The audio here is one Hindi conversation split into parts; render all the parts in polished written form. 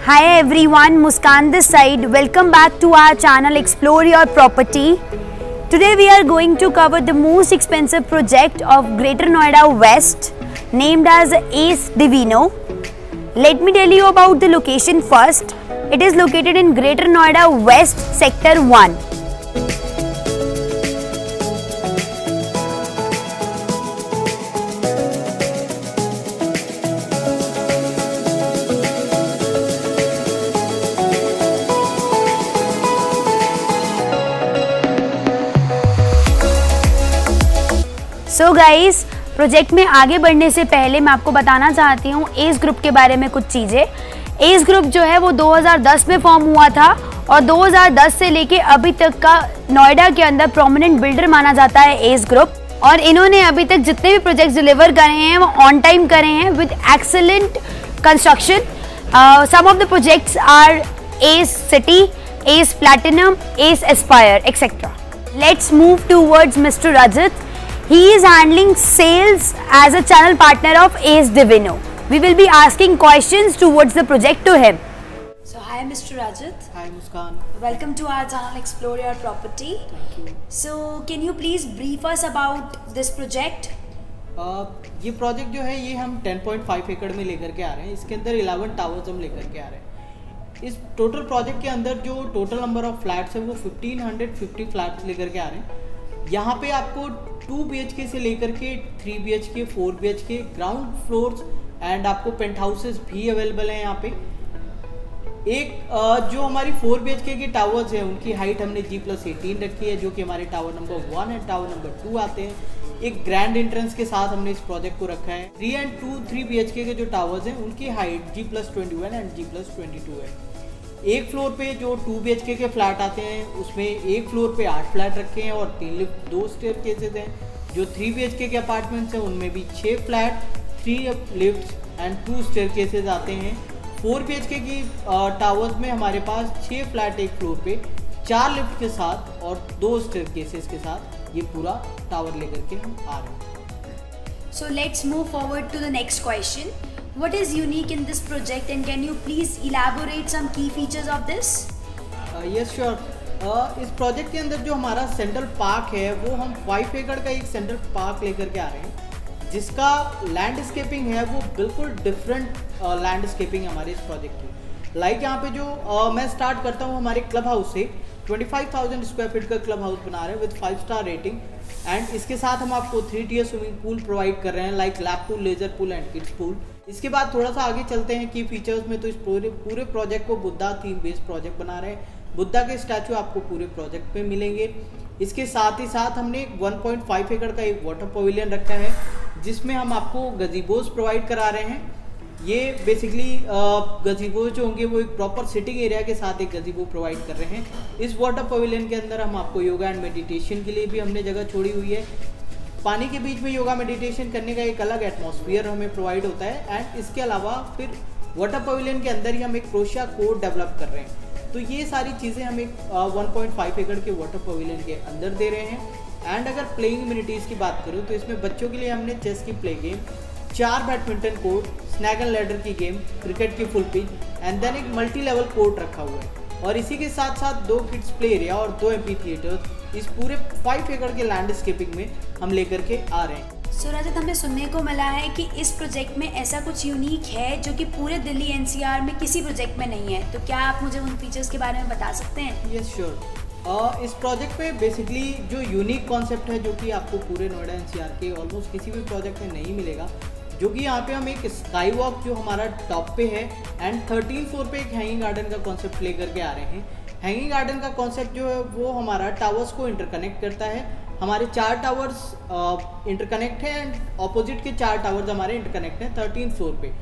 Hi everyone, Muskan this side. Welcome back to our channel Explore Your Property. Today we are going to cover the most expensive project of Greater Noida West named as Ace Divino. Let me tell you about the location first. It is located in Greater Noida West Sector 1. So guys, project में आगे बढ़ने से पहले मैं आपको बताना चाहती हूँ एस ग्रुप के बारे में कुछ चीज़ें। एस ग्रुप जो है वो 2010 में फॉर्म हुआ था और 2010 से लेके अभी तक का नोएडा के अंदर प्रोमिनेंट बिल्डर माना जाता है एस ग्रुप। और इन्होंने अभी तक जितने भी प्रोजेक्ट्स डिलीवर करे हैं वो ऑन टाइम करे हैं with excellent construction. Some of the projects are S city, S platinum, S aspire etcetera. Let's move towards mister Rajat. He is handling sales as a channel partner of Ace Divino. We will be asking questions towards the project to him. So hi Mr. Rajat. Hi Muskan. Welcome to our channel Explore Your Property. Thank you. So can you please brief us about this project? ये प्रोजेक्ट जो है ये हम 10.5 एकड़ में लेकर के आ रहे हैं। इसके अंदर 11 टावर्स हम लेकर के आ रहे हैं। इस टोटल प्रोजेक्ट के अंदर जो टोटल नंबर ऑफ फ्लैट्स है वो 1550 फ्लैट्स लेकर के आ रहे हैं। यहाँ पे आपको 2 BHK से लेकर के 3 BHK, 4 BHK, ground floors and आपको पेंट हाउसेस भी अवेलेबल हैं यहाँ पे। एक जो हमारी 4 BHK के टावर्स हैं उनकी हाइट हमने G+18 रखी है, जो कि हमारे tower number 1 and tower number 2 आते हैं। एक ग्रैंड एंट्रेंस के साथ हमने इस प्रोजेक्ट को रखा है। 3 BHK के जो टावर्स हैं उनकी हाइट G+21 एंड G+22 है। एक फ्लोर पे जो 2 BHK के फ्लैट आते हैं उसमें एक फ्लोर पे 8 फ्लैट रखे हैं और 3 लिफ्ट, 2 स्टेयरकेसेस हैं। जो 3 BHK के अपार्टमेंट्स हैं उनमें भी 6 फ्लैट, 3 लिफ्ट एंड 2 स्टेयरकेसेस आते हैं। 4 BHK की टावर्स में हमारे पास 6 फ्लैट एक फ्लोर पे, 4 लिफ्ट के साथ और 2 स्टेयरकेसेस के साथ ये पूरा टावर लेकर के हम आ रहे हैं। So let's move forward to the next question. What is unique in this project and can you please elaborate some key features of this? Yes, sure. इस प्रोजेक्ट के अंदर जो हमारा सेंट्रल पार्क है वो हम 5 एकड़ का एक सेंट्रल पार्क लेकर के आ रहे हैं, जिसका लैंडस्केपिंग है वो बिल्कुल डिफरेंट लैंडस्केपिंग हमारे इस प्रोजेक्ट की। लाइक यहाँ पे जो मैं स्टार्ट करता हूँ हमारे क्लब हाउस से। 25,000 स्क्वायर फीट का क्लब हाउस बना रहे हैं विद 5 स्टार रेटिंग एंड इसके साथ हम आपको 3 tier स्विमिंग पूल प्रोवाइड कर रहे हैं, like lap pool, leisure pool and kids pool. इसके बाद थोड़ा सा आगे चलते हैं की फीचर्स में, तो इस पूरे प्रोजेक्ट को बुद्धा थीम बेस्ड प्रोजेक्ट बना रहे हैं। बुद्धा के स्टैचू आपको पूरे प्रोजेक्ट पे मिलेंगे। इसके साथ ही साथ हमने 1.5 एकड़ का एक वाटर पवेलियन रखा है जिसमें हम आपको गजीबोज प्रोवाइड करा रहे हैं। ये बेसिकली गजीबोज जो होंगे वो एक प्रॉपर सिटिंग एरिया के साथ एक गजीबो प्रोवाइड कर रहे हैं। इस वाटर पवेलियन के अंदर हम आपको योगा एंड मेडिटेशन के लिए भी हमने जगह छोड़ी हुई है। पानी के बीच में योगा मेडिटेशन करने का एक अलग एटमॉस्फेयर हमें प्रोवाइड होता है एंड इसके अलावा फिर वाटर पवेलियन के अंदर ही हम एक क्रोशिया कोड डेवलप कर रहे हैं। तो ये सारी चीज़ें हम एक 1.5 एकड़ के वाटर पवेलियन के अंदर दे रहे हैं। एंड अगर प्लेइंग इम्यूनिटीज़ की बात करूँ तो इसमें बच्चों के लिए हमने चेस की play game, 4 badminton court, snake and ladder की गेम, क्रिकेट की फुल पिच एंड देन एक मल्टी लेवल कोर्ट रखा हुआ है। और इसी के साथ साथ 2 किड्स प्ले एरिया और 2 एम्पी थिएटर्स इस पूरे 5 एकड़ के लैंडस्केपिंग में हम लेकर के आ रहे हैं। सो रजत, हमें सुनने को मिला है कि इस प्रोजेक्ट में ऐसा कुछ यूनिक है जो कि पूरे दिल्ली NCR में किसी प्रोजेक्ट में नहीं है, तो क्या आप मुझे उन फीचर्स के बारे में बता सकते हैं? Yes sure. इस प्रोजेक्ट में बेसिकली जो यूनिक कॉन्सेप्ट है जो कि आपको पूरे नोएडा NCR के ऑलमोस्ट किसी भी प्रोजेक्ट में नहीं मिलेगा, जो कि यहाँ पे हम एक स्काई वॉक जो हमारा टॉप पे है एंड 13 फ्लोर पे एक हैंगिंग गार्डन का कॉन्सेप्ट लेकर के आ रहे हैं। हैंगिंग गार्डन का कॉन्सेप्ट जो है वो हमारा टावर्स को इंटरकनेक्ट करता है। हमारे 4 टावर्स इंटरकनेक्ट हैं एंड ऑपोजिट के 4 टावर्स हमारे इंटरकनेक्ट हैं 13 फ्लोर पे।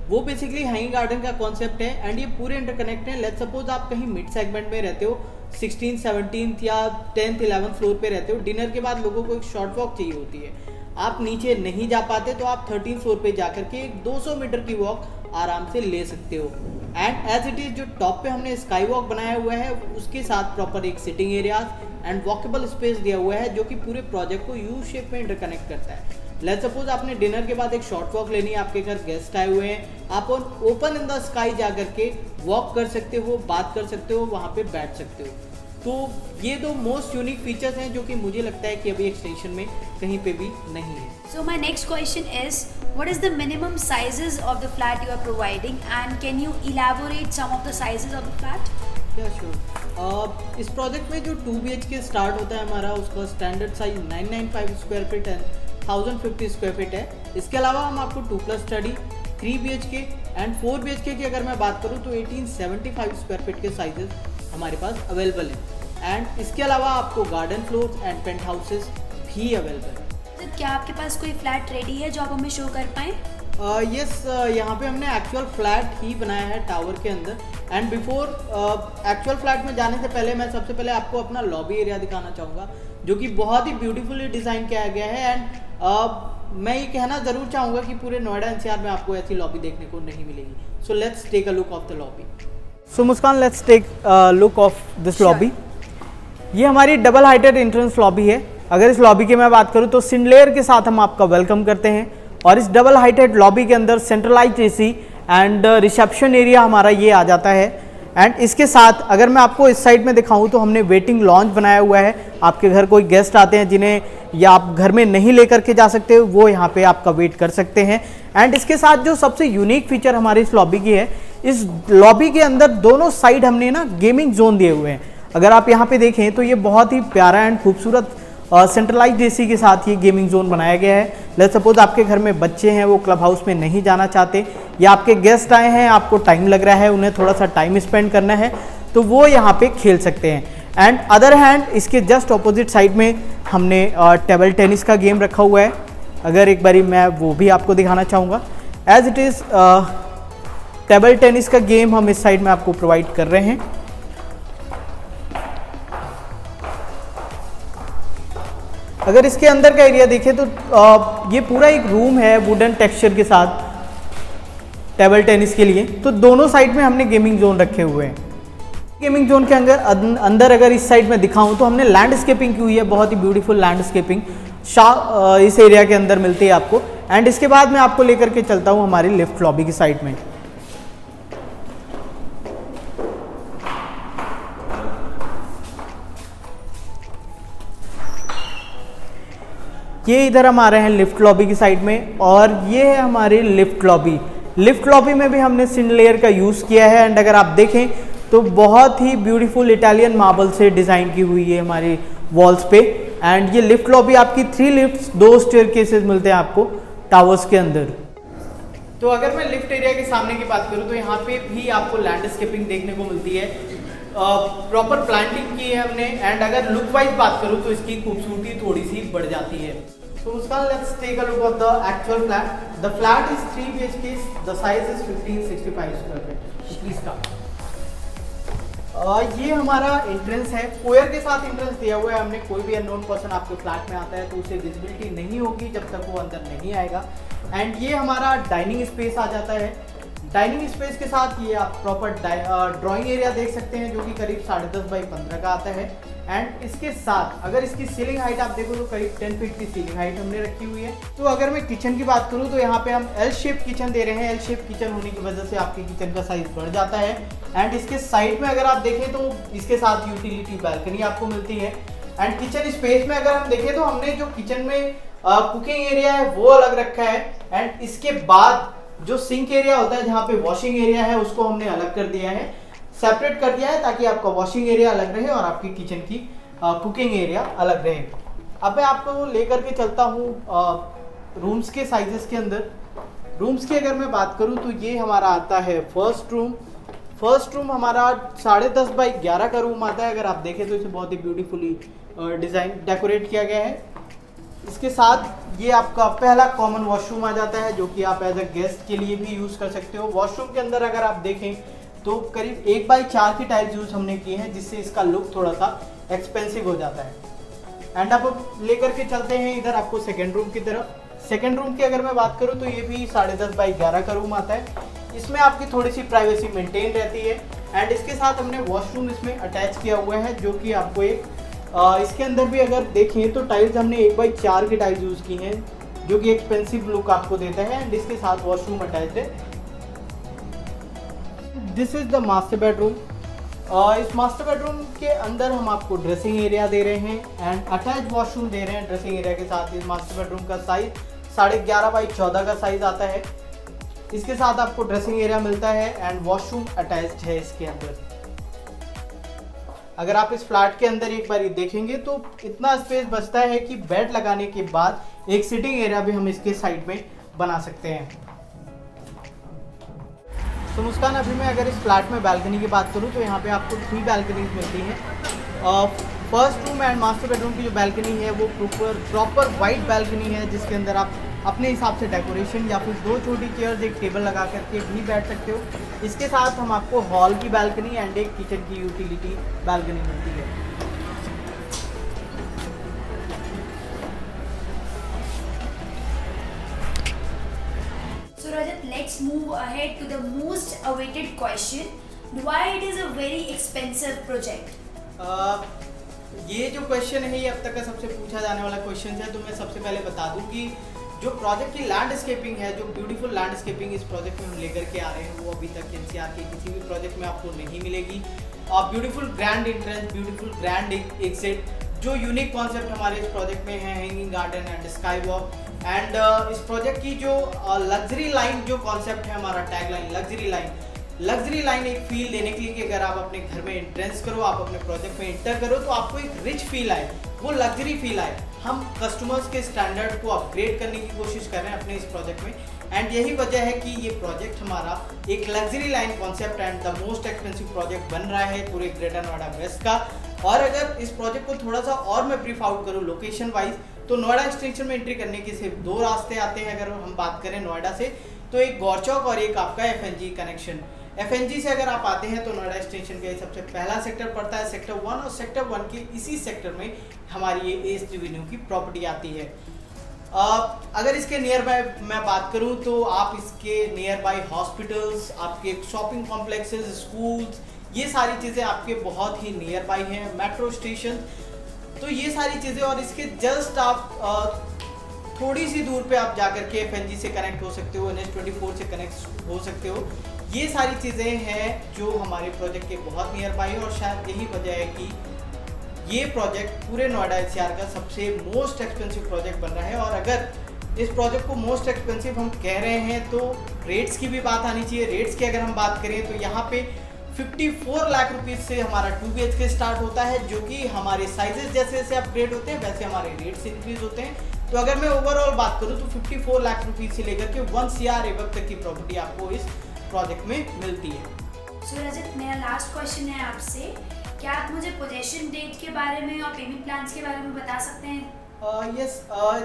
वो बेसिकली हैंगिंग गार्डन का कॉन्सेप्ट है एंड ये पूरे इंटरकनेक्ट हैं। लेट्स सपोज आप कहीं मिड सेगमेंट में रहते हो, 16th, 17th या 10th, 11th फ्लोर पे रहते हो, डिनर के बाद लोगों को एक शॉर्ट वॉक चाहिए होती है, आप नीचे नहीं जा पाते तो आप 13th फ्लोर पे जाकर के एक 200 मीटर की वॉक आराम से ले सकते हो। एंड एज इट इज़ जो टॉप पे हमने स्काई वॉक बनाया हुआ है उसके साथ प्रॉपर एक sitting areas and walkable space दिया हुआ है जो कि पूरे प्रोजेक्ट को यू शेप में इंटरकनेक्ट करता है। लेट्स सपोज आपने डिनर के बाद एक शॉर्ट वॉक लेनी है, आपके घर गेस्ट आए हुए हैं, आप ओपन इन द स्काई जा करके वॉक कर सकते हो, बात कर सकते हो, वहाँ पे बैठ सकते हो। तो ये दो मोस्ट यूनिक फीचर्स हैं जो कि मुझे लगता है कि अभी एक्सटेंशन में कहीं पे भी नहीं है। So my next question is, what is the minimum sizes of the flat you are providing and can you elaborate some of the sizes of the flat? Yeah, sure. इस प्रोजेक्ट में जो 2 BHK स्टार्ट होता है हमारा, उसका standard size 995 square feet and 1050 square feet है। इसके अलावा हम आपको 2+ स्टडी, 3 BHK एंड 4 BHK की अगर मैं बात करूँ तो 1875 स्क्वायर फीट के साइजेस हमारे पास अवेलेबल हैं। एंड इसके अलावा आपको garden floors and paint houses भी अवेलेबल है। तो क्या आपके पास कोई फ्लैट रेडी है जो आप हमें शो कर पाएँ? यस, यहाँ पे हमने एक्चुअल फ्लैट ही बनाया है टावर के अंदर। एंड बिफोर एक्चुअल फ्लैट में जाने से पहले मैं सबसे पहले आपको अपना लॉबी एरिया दिखाना चाहूँगा, जो कि बहुत ही ब्यूटीफुली डिज़ाइन किया गया है। एंड मैं ये कहना ज़रूर चाहूँगा कि पूरे नोएडा NCR में आपको ऐसी लॉबी देखने को नहीं मिलेगी। So let's take a look of the lobby. So Muskaan, let's take look of this lobby. ये हमारी डबल हाइटेड एंट्रेंस लॉबी है। अगर इस लॉबी की मैं बात करूँ तो सिंडलेयर के साथ हम आपका वेलकम करते हैं। और इस डबल हाइटेड लॉबी के अंदर centralised AC and reception area हमारा ये आ जाता है। एंड इसके साथ अगर मैं आपको इस साइड में दिखाऊं तो हमने वेटिंग लॉन्च बनाया हुआ है। आपके घर कोई गेस्ट आते हैं जिन्हें या आप घर में नहीं लेकर के जा सकते, वो यहाँ पे आपका वेट कर सकते हैं। एंड इसके साथ जो सबसे यूनिक फीचर हमारी इस लॉबी की है, इस लॉबी के अंदर दोनों साइड हमने ना गेमिंग जोन दिए हुए हैं। अगर आप यहाँ पे देखें तो ये बहुत ही प्यारा एंड खूबसूरत सेंट्रलाइज्ड AC के साथ ये गेमिंग जोन बनाया गया है। लेट्स सपोज आपके घर में बच्चे हैं, वो क्लब हाउस में नहीं जाना चाहते, या आपके गेस्ट आए हैं, आपको टाइम लग रहा है, उन्हें थोड़ा सा टाइम स्पेंड करना है, तो वो यहाँ पे खेल सकते हैं। एंड अदर हैंड इसके जस्ट ऑपोजिट साइड में हमने टेबल टेनिस का गेम रखा हुआ है। अगर एक बारी मैं वो भी आपको दिखाना चाहूँगा। As it is table tennis का गेम हम इस साइड में आपको प्रोवाइड कर रहे हैं। अगर इसके अंदर का एरिया देखें तो ये पूरा एक रूम है वुडन टेक्सचर के साथ टेबल टेनिस के लिए। तो दोनों साइड में हमने गेमिंग जोन रखे हुए हैं। गेमिंग जोन के अंदर अगर इस साइड में दिखाऊं तो हमने लैंडस्केपिंग की हुई है, बहुत ही ब्यूटीफुल लैंडस्केपिंग इस एरिया के अंदर मिलती है आपको। एंड इसके बाद मैं आपको लेकर के चलता हूँ हमारी लिफ्ट लॉबी की साइड में। ये इधर हम आ रहे हैं लिफ्ट लॉबी की साइड में, और ये है हमारी लिफ्ट लॉबी। लिफ्ट लॉबी में भी हमने सिंडलेयर का यूज़ किया है। एंड अगर आप देखें तो बहुत ही ब्यूटीफुल इटालियन मार्बल से डिज़ाइन की हुई है हमारी वॉल्स पे। एंड ये लिफ्ट लॉबी आपकी 3 लिफ्ट्स, 2 स्टेयरकेसेस मिलते हैं आपको टावर्स के अंदर। तो अगर मैं लिफ्ट एरिया के सामने की बात करूँ तो यहाँ पे भी आपको लैंडस्केपिंग देखने को मिलती है। प्रॉपर प्लांटिंग की है हमने। एंड अगर लुक वाइज बात करूँ तो इसकी खूबसूरती थोड़ी सी बढ़ जाती है। So Muskan, let's take a look at the actual flat. The flat is 3 BHK. The size is 1565 square feet. Please come. ये हमारा एंट्रेंस है, फोयर के साथ एंट्रेंस दिया हुआ है हमने। कोई भी अननोन पर्सन आपके फ्लैट में आता है तो उसे विजिबिलिटी नहीं होगी जब तक वो अंदर नहीं आएगा। एंड ये हमारा डाइनिंग स्पेस आ जाता है। डाइनिंग स्पेस के साथ ये आप प्रॉपर ड्राइंग एरिया देख सकते हैं, जो कि करीब 10.5 बाई 15 का आता है। एंड इसके साथ अगर इसकी सीलिंग हाइट आप देखो तो करीब 10 फीट की सीलिंग हाइट हमने रखी हुई है। तो अगर मैं किचन की बात करूँ तो यहाँ पे हम L शेप किचन दे रहे हैं। L शेप किचन होने की वजह से आपके किचन का साइज बढ़ जाता है। एंड इसके साइड में अगर आप देखें तो इसके साथ यूटिलिटी बैल्कनी आपको मिलती है। एंड किचन स्पेस में अगर हम देखें तो हमने जो किचन में कुकिंग एरिया है वो अलग रखा है। एंड इसके बाद जो सिंक एरिया होता है, जहाँ पे वॉशिंग एरिया है, उसको हमने अलग कर दिया है, सेपरेट कर दिया है, ताकि आपका वॉशिंग एरिया अलग रहे और आपकी किचन की कुकिंग एरिया अलग रहे। अब मैं आपको लेकर के चलता हूँ रूम्स के साइजेस के अंदर। रूम्स की अगर मैं बात करूँ तो ये हमारा आता है फर्स्ट रूम। फर्स्ट रूम हमारा 10.5 बाई 11 का रूम आता है। अगर आप देखें तो इसे बहुत ही ब्यूटीफुली डिज़ाइन डेकोरेट किया गया है। इसके साथ ये आपका पहला कॉमन वॉशरूम आ जाता है, जो कि आप एज अ गेस्ट के लिए भी यूज़ कर सकते हो। वॉशरूम के अंदर अगर आप देखें तो करीब 1 बाई 4 की टाइल्स यूज़ हमने की है, जिससे इसका लुक थोड़ा सा एक्सपेंसिव हो जाता है। एंड अब लेकर के चलते हैं इधर आपको सेकेंड रूम की तरफ। सेकेंड रूम की अगर मैं बात करूँ तो ये भी 10.5 बाई 11 का रूम आता है। इसमें आपकी थोड़ी सी प्राइवेसी मेंटेन रहती है। एंड इसके साथ हमने वॉशरूम इसमें अटैच किया हुआ है, जो कि आपको एक इसके अंदर भी अगर देखें तो टाइल्स हमने 1 बाई 4 की टाइल्स यूज़ की हैं, जो कि एक्सपेंसिव लुक आपको देता है एंड इसके साथ वॉशरूम अटैच्ड है। This is the master bedroom. इस मास्टर बेडरूम के अंदर हम आपको ड्रेसिंग एरिया दे रहे हैं एंड अटैच वॉशरूम दे रहे हैं ड्रेसिंग एरिया के साथ। इस मास्टर बेडरूम का साइज 11.5 बाई 14 का साइज आता है। इसके साथ आपको ड्रेसिंग एरिया मिलता है एंड वॉशरूम अटैच्ड है इसके अंदर। अगर आप इस फ्लैट के अंदर एक बार देखेंगे तो इतना स्पेस बचता है कि बेड लगाने के बाद एक सिटिंग एरिया भी हम इसके साइड में बना सकते हैं। तो मुस्कान, अभी मैं अगर इस फ्लैट में बैल्कनी की बात करूं तो यहाँ पे आपको 3 बैल्कनीज मिलती हैं। First room and master bedroom की जो बैल्कनी है वो प्रॉपर वाइट बैल्कनी है, जिसके अंदर आप अपने हिसाब से डेकोरेशन या फिर 2 छोटी चेयर्स एक टेबल लगा करके भी बैठ सकते हो। इसके साथ हम आपको हॉल की बैल्कनी एंड एक किचन की यूटिलिटी बैल्कनी मिलती है। So Rajat, let's move ahead to the most awaited question. Why it is a very expensive project? ये जो क्वेश्चन है ये अब तक का सबसे पूछा जाने वाला क्वेश्चन है। तो मैं सबसे पहले बता दूं कि जो प्रोजेक्ट की लैंडस्केपिंग है, जो ब्यूटीफुल लैंडस्केपिंग इस प्रोजेक्ट में हम लेकर के आ रहे हैं, वो अभी तक एनसीआर के किसी भी प्रोजेक्ट में आपको नहीं मिलेगी। Beautiful grand entrance, beautiful grand exit, जो यूनिक कॉन्सेप्ट हमारे इस प्रोजेक्ट में है, hanging garden and sky walk and इस प्रोजेक्ट की जो लग्जरी लाइन जो कॉन्सेप्ट है हमारा टैग लाइन लग्जरी लाइन एक फील देने के लिए कि अगर आप अपने घर में एंट्रेंस करो, आप अपने प्रोजेक्ट में एंटर करो तो आपको एक रिच फील आए, वो लग्जरी फील आए। हम कस्टमर्स के स्टैंडर्ड को अपग्रेड करने की कोशिश कर रहे हैं अपने इस प्रोजेक्ट में एंड यही वजह है कि ये प्रोजेक्ट हमारा एक luxury line concept and the most expensive project बन रहा है पूरे ग्रेटर नोएडा वेस्ट का। और अगर इस प्रोजेक्ट को थोड़ा सा और मैं ब्रीफ आउट करूँ लोकेशन वाइज, तो नोएडा एक्सटेंशन में एंट्री करने के सिर्फ 2 रास्ते आते हैं। अगर हम बात करें नोएडा से तो एक गौरचौक और एक आपका FNG कनेक्शन। FNG से अगर आप आते हैं तो नोएडा एक्सटेंशन का सबसे पहला सेक्टर पड़ता है सेक्टर 1 और सेक्टर 1 के इसी सेक्टर में हमारी ये एस्ट एवेन्यू की प्रॉपर्टी आती है। अगर इसके नियर बाय मैं बात करूं तो आप इसके नियर बाय हॉस्पिटल्स, आपके शॉपिंग कॉम्प्लेक्सेस, स्कूल्स, ये सारी चीज़ें आपके बहुत ही नियर बाय हैं, मेट्रो स्टेशन, तो ये सारी चीज़ें। और इसके जस्ट आप थोड़ी सी दूर पे आप जाकर के FNG से कनेक्ट हो सकते हो, NH24 से कनेक्ट हो सकते हो। ये सारी चीज़ें हैं जो हमारे प्रोजेक्ट के बहुत नियर बाई है और शायद यही वजह है कि ये प्रोजेक्ट पूरे नोएडा NCR का सबसे मोस्ट एक्सपेंसिव प्रोजेक्ट बन रहा है। और अगर इस प्रोजेक्ट को मोस्ट एक्सपेंसिव हम कह रहे हैं तो रेट्स की भी बात आनी चाहिए। रेट्स की अगर हम बात करें तो यहाँ पे 54 लाख रुपीज़ से हमारा 2 BHK स्टार्ट होता है, जो कि हमारे साइजेस जैसे जैसे अपग्रेड होते हैं वैसे हमारे रेट्स इंक्रीज होते हैं। तो अगर मैं ओवरऑल बात करूँ तो 54 लाख रुपीज़ से लेकर के 1 CR एबव तक की प्रॉपर्टी आपको इस प्रोजेक्ट में मिलती है। सो रजत, मेरा लास्ट क्वेश्चन है आपसे, क्या आप मुझे पोजेशन डेट के बारे में और पेमेंट प्लान्स के बारे में बता सकते हैं? यस,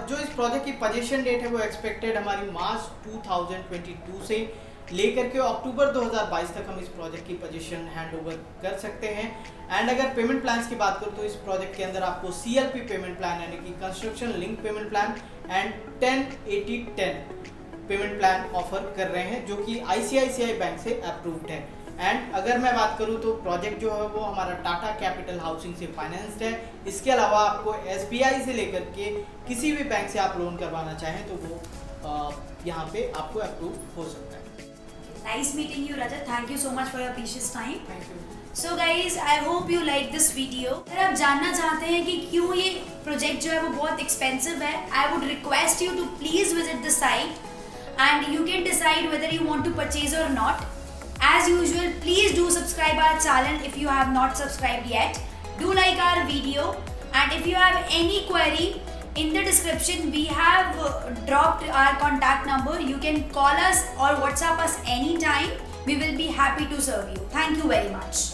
जो इस प्रोजेक्ट की पोजेशन डेट है वो एक्सपेक्टेड हमारी मार्च 2022 से लेकर के अक्टूबर 2022 तक हम इस प्रोजेक्ट की पोजीशन हैंड ओवर कर सकते हैं। एंड अगर पेमेंट प्लान्स की बात करूँ तो इस प्रोजेक्ट के अंदर आपको CLP पेमेंट प्लान यानी कि construction link payment plan and 10-80-10 payment plan offer कर रहे हैं, जो कि ICICI बैंक से अप्रूव्ड है। एंड अगर मैं बात करूं तो प्रोजेक्ट जो है वो हमारा टाटा कैपिटल हाउसिंग से फाइनेंस्ड है। इसके अलावा आपको SBI से लेकर के किसी भी बैंक से आप लोन करवाना चाहें तो वो यहाँ पे आपको अप्रूव हो सकता है। Nice meeting you, Rajat. Thank you so much for your precious time. Thank you. So guys, I hope you like this video. अगर आप जानना चाहते हैं कि क्यों ये प्रोजेक्ट जो है वो बहुत एक्सपेंसिव है, I would request you to please visit the site and you can decide whether you want to purchase or not. As usual, please do subscribe our channel if you have not subscribed yet. Do like our video, and if you have any query, in the description we have dropped our contact number. You can call us or WhatsApp us anytime. We will be happy to serve you. Thank you very much.